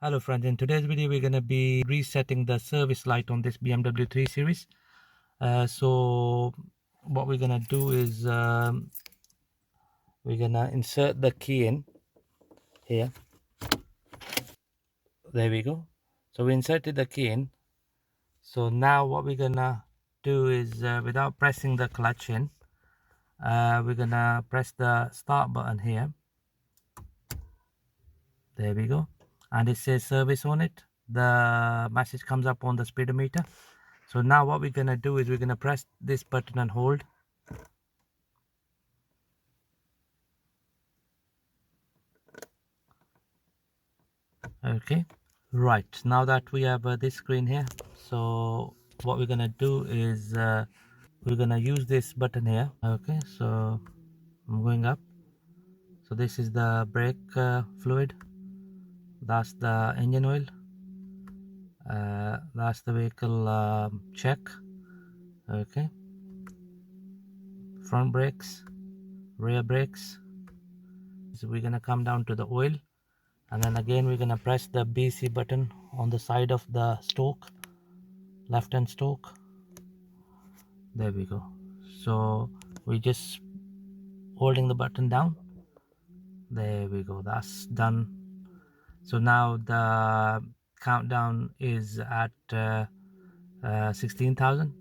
Hello friends, in today's video we're going to be resetting the service light on this BMW 3 Series. So what we're going to do is we're going to insert the key in here. There we go. So we inserted the key in. So now what we're going to do is without pressing the clutch in, we're going to press the start button here. There we go. And it says service on it. The message comes up on the speedometer. So now what we're going to do is we're going to press this button and hold. Okay, right, now that we have this screen here, so what we're gonna do is we're gonna use this button here. Okay, so I'm going up. So this is the brake fluid, that's the engine oil, that's the vehicle check. Okay, front brakes, rear brakes. So we're gonna come down to the oil, and then again we're gonna press the BC button on the side of the stroke, left hand stroke. There we go. So we just holding the button down. There we go, that's done. So now the countdown is at 16,000.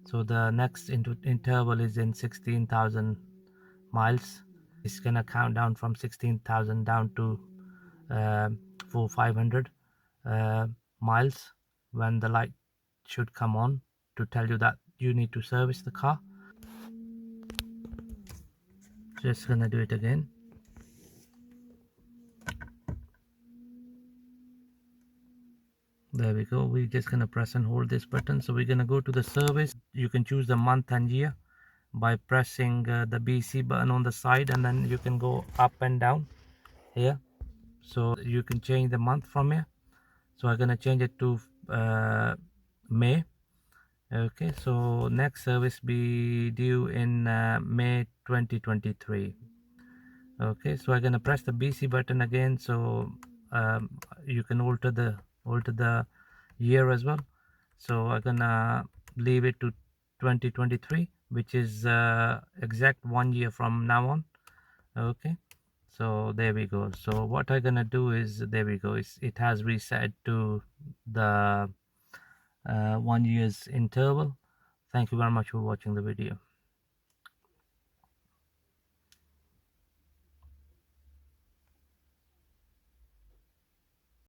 So the next interval is in 16,000 miles. It's gonna count down from 16,000 down to 500 miles when the light should come on to tell you that you need to service the car. Just gonna do it again. There we go. We're just gonna press and hold this button. So we're gonna go to the service. You can choose the month and year by pressing the BC button on the side, and then you can go up and down here. So you can change the month from here. So I'm gonna change it to May. Okay, so next service be due in May 2023. Okay, so I'm gonna press the BC button again, so you can alter the year as well. So I'm gonna leave it to 2023, which is exact 1 year from now on. Okay, so there we go. So what I'm gonna do is, there we go, it has reset to the 1 year's interval. Thank you very much for watching the video.